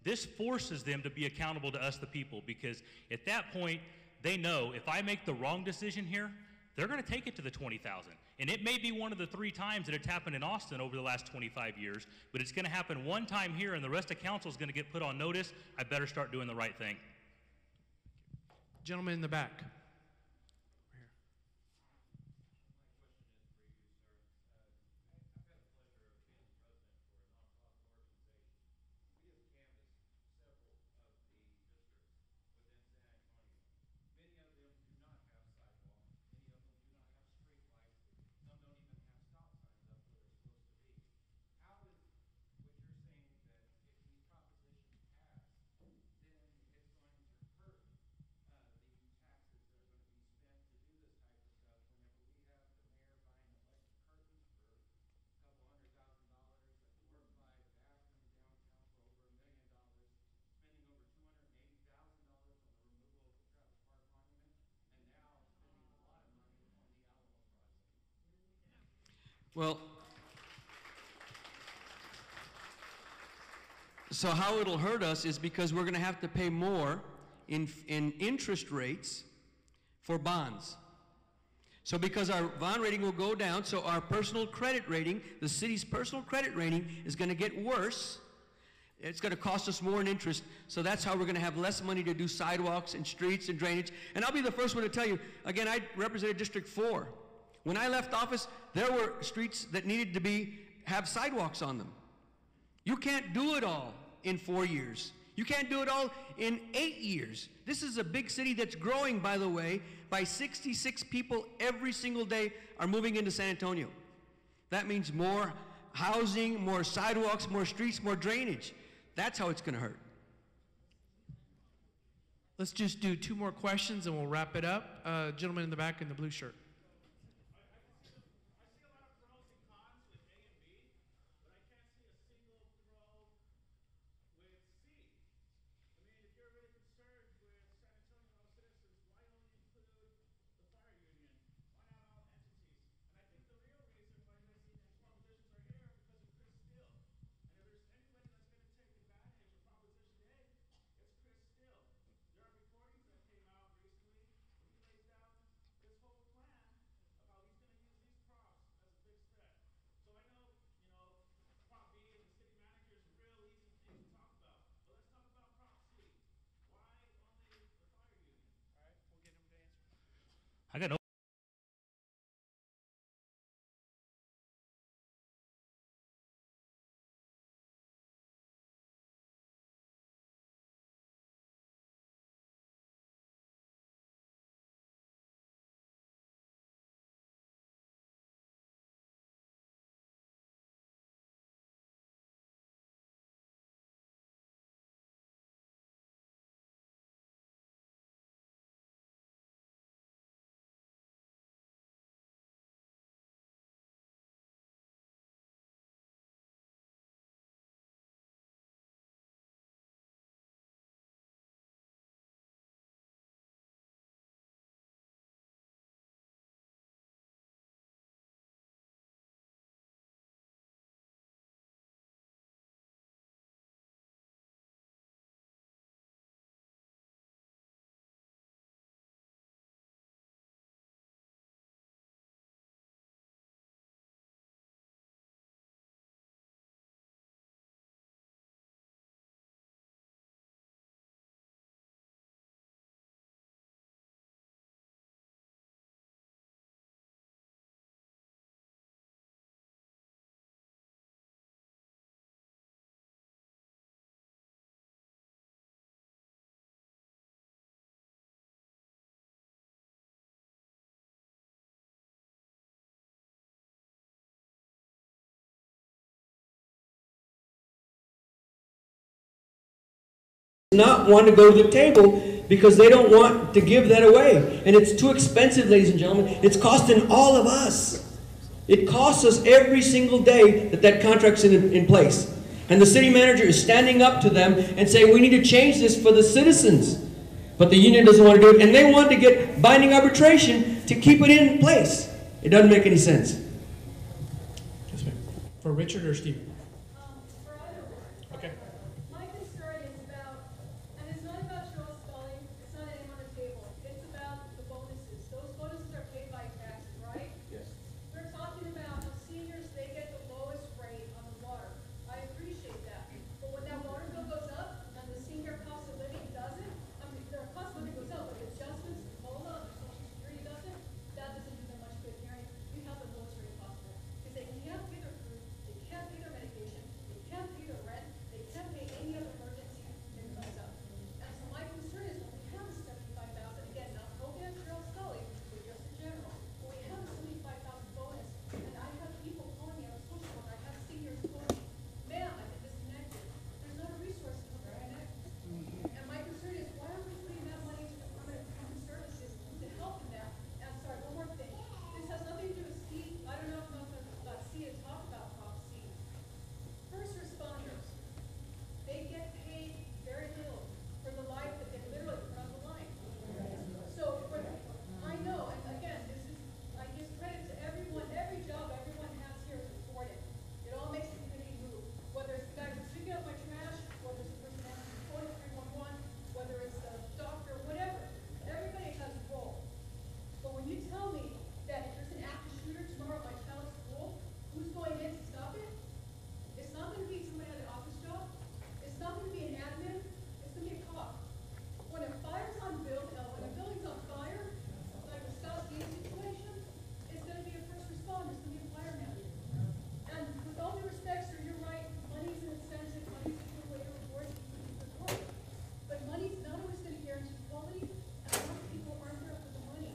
This forces them to be accountable to us, the people, because at that point, they know if I make the wrong decision here, they're going to take it to the 20,000. And it may be one of the 3 times that it's happened in Austin over the last 25 years, but it's going to happen one time here, and the rest of council is going to get put on notice. I better start doing the right thing. Gentleman in the back. Well, so how it'll hurt us is because we're going to have to pay more in interest rates for bonds. So because our bond rating will go down, so our personal credit rating, the city's personal credit rating, is going to get worse. It's going to cost us more in interest. So that's how we're going to have less money to do sidewalks and streets and drainage. And I'll be the first one to tell you, again, I represented District 4. When I left office, there were streets that needed to have sidewalks on them. You can't do it all in 4 years. You can't do it all in 8 years. This is a big city that's growing, by the way, by 66 people every single day are moving into San Antonio. That means more housing, more sidewalks, more streets, more drainage. That's how it's going to hurt. Let's just do 2 more questions and we'll wrap it up. Gentleman in the back in the blue shirt. not want to go to the table because they don't want to give that away. And it's too expensive, ladies and gentlemen. It's costing all of us. It costs us every single day that contract's in place. And the city manager is standing up to them and saying, we need to change this for the citizens. But the union doesn't want to do it. And they want to get binding arbitration to keep it in place. It doesn't make any sense. Yes, ma'am. For Richard or Steve? For either one. Okay. My concern is about, and it's not about Charles Scully, it's not anyone on the table. It's about the bonuses. Those bonuses are paid by taxes, right? Yes. We're talking about the seniors, they get the lowest rate on the water. I appreciate that. But when that water bill goes up and the senior cost of living doesn't, I mean, their cost of living goes up, but the adjustments, COLA, the Social Security doesn't, that doesn't do them much good. Hearing, we have the lowest rate possible. Because they can't pay their food, they can't pay their medication, they can't pay their rent, they can't pay any other emergency that comes up. And so my concern is when we have a 75,000, again, not poking at Charles Scully, but just in general, when we have a 75,000 bonus, and I have people calling me, I'm a social worker, I have seniors calling me, ma'am, I've been disconnected. There's not a resource to connect. And my concern is, why aren't we putting that money into the Department of Human Services to help in that? And sorry, one more thing. This has nothing to do with C. I don't know if about C to talk about Prop C. First responders, they get paid very little for the life that they literally put on the line. So I know, and again, this is, I give credit to everyone, every job everyone has here is important. It all makes the community move. Whether it's the guy who's picking up my trash, whether it's the person answering the phone at 311, whether it's the doctor, whatever. Everybody has a role. But when you tell me that if there's an active shooter tomorrow at my child's school, who's going in to stop it? It's not going to be somebody at an office job. It's not going to be an admin. It's going to be a cop. When a fire's on when a building's on fire, like the South Gate situation, it's going to be a first responder. It's going to be a fireman. And with all due respect, sir, you're right. Money's an incentive. Money's a good way to reward people. But money's not always going to guarantee quality, and a lot of people aren't there for the money.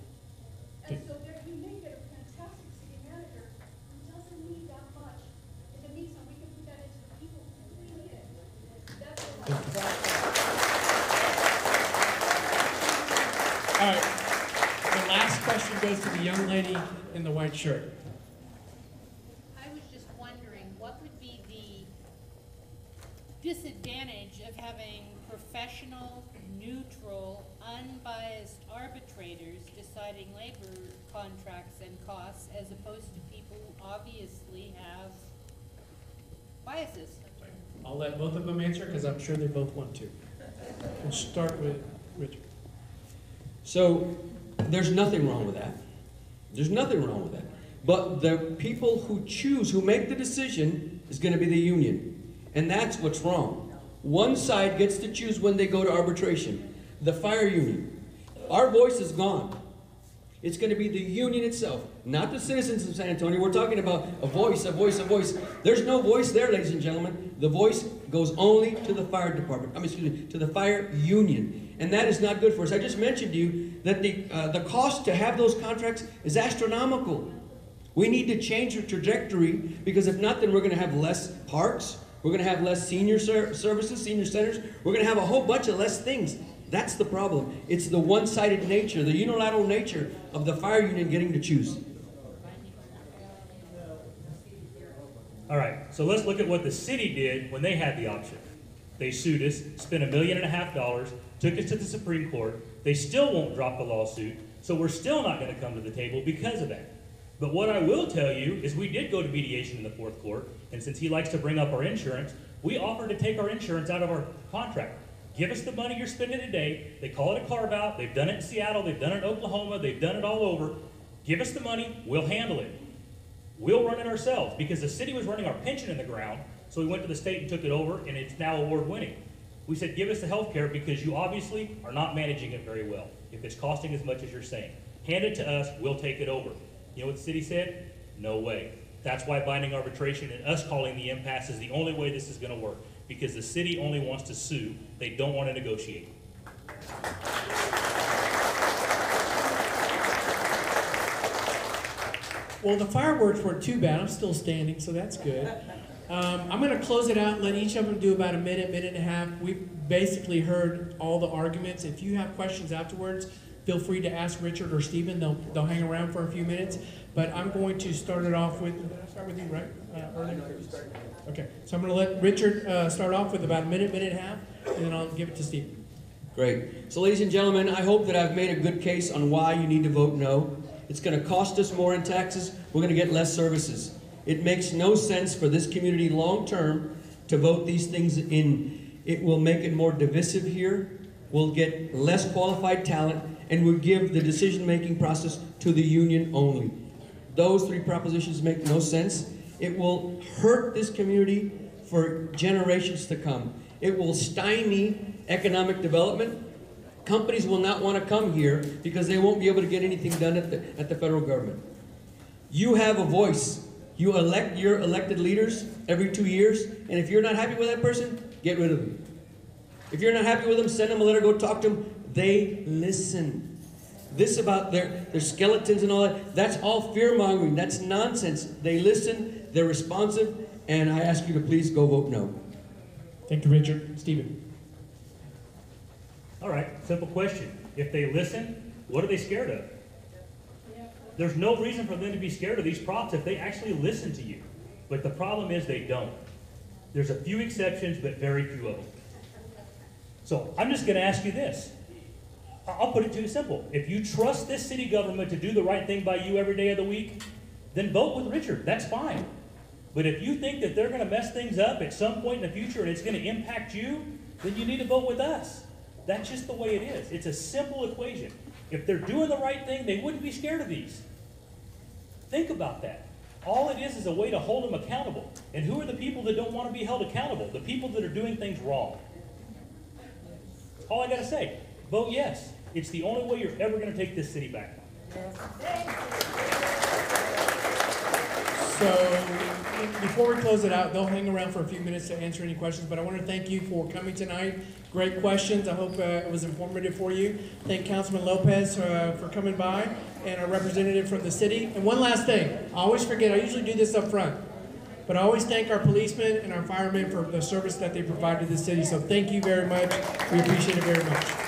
And so there, you may get a fantastic city manager who doesn't need that much. In the meantime, we can put that into the people who really need it. That's what All right. The last question goes to the young lady in the white shirt. I was just wondering, what would be the disadvantage of having professional, neutral, unbiased arbitrators deciding labor contracts and costs as opposed to people who obviously have biases? I'll let both of them answer because I'm sure they both want to. We'll start with Richard. So there's nothing wrong with that. There's nothing wrong with that. But the people who choose, who make the decision, is going to be the union. And that's what's wrong. One side gets to choose when they go to arbitration. The fire union. Our voice is gone. It's going to be the union itself, not the citizens of San Antonio. We're talking about a voice, a voice, a voice. There's no voice there, ladies and gentlemen. The voice goes only to the fire department. To the fire union. And that is not good for us. I just mentioned to you that the cost to have those contracts is astronomical. We need to change the trajectory because if not, then we're going to have less parks. We're going to have less senior services, senior centers. We're going to have a whole bunch of less things. That's the problem. It's the one-sided nature, the unilateral nature of the fire union getting to choose. All right, so let's look at what the city did when they had the option. They sued us, spent $1.5 million, took us to the Supreme Court. They still won't drop the lawsuit, so we're still not going to come to the table because of that. But what I will tell you is we did go to mediation in the fourth court, and since he likes to bring up our insurance, we offered to take our insurance out of our contract. Give us the money you're spending today. They call it a carve-out. They've done it in Seattle. They've done it in Oklahoma. They've done it all over. Give us the money. We'll handle it. We'll run it ourselves because the city was running our pension in the ground, so we went to the state and took it over, and it's now award-winning. We said, give us the health care because you obviously are not managing it very well if it's costing as much as you're saying. Hand it to us. We'll take it over. You know what the city said? No way. That's why binding arbitration and us calling the impasse is the only way this is going to work, because the city only wants to sue. They don't want to negotiate. Well, the fireworks weren't too bad. I'm still standing, so that's good. I'm going to close it out and let each of them do about a minute, minute and a half. We've basically heard all the arguments. If you have questions afterwards, feel free to ask Richard or Stephen. They'll hang around for a few minutes. But I'm going to start it off with, did I start with you, right? Ernie? Okay, so I'm going to let Richard start off with about a minute, minute and a half, and then I'll give it to Stephen. Great. So ladies and gentlemen, I hope that I've made a good case on why you need to vote no. It's going to cost us more in taxes. We're going to get less services. It makes no sense for this community long term to vote these things in. It will make it more divisive here. We'll get less qualified talent, and we'll give the decision-making process to the union only. Those three propositions make no sense. It will hurt this community for generations to come. It will stymie economic development. Companies will not want to come here because they won't be able to get anything done at the federal government. You have a voice. You elect your elected leaders every 2 years, and if you're not happy with that person, get rid of them. If you're not happy with them, send them a letter, go talk to them. They listen. This about their skeletons and all that, that's all fear-mongering. That's nonsense. They listen, they're responsive, and I ask you to please go vote no. Thank you, Richard. Stephen. All right, simple question. If they listen, what are they scared of? There's no reason for them to be scared of these props if they actually listen to you. But the problem is they don't. There's a few exceptions, but very few of them. So I'm just going to ask you this. I'll put it to you simple. If you trust this city government to do the right thing by you every day of the week, then vote with Richard. That's fine. But if you think that they're going to mess things up at some point in the future and it's going to impact you, then you need to vote with us. That's just the way it is. It's a simple equation. If they're doing the right thing, they wouldn't be scared of these. Think about that. All it is a way to hold them accountable. And who are the people that don't want to be held accountable? The people that are doing things wrong. That's all I got to say. Vote yes. It's the only way you're ever going to take this city back. So before we close it out, they'll hang around for a few minutes to answer any questions, but I want to thank you for coming tonight. Great questions. I hope it was informative for you. Thank Councilman Lopez for coming by and our representative from the city. And one last thing, I always forget, I usually do this up front, but I always thank our policemen and our firemen for the service that they provide to the city. So thank you very much. We appreciate it very much.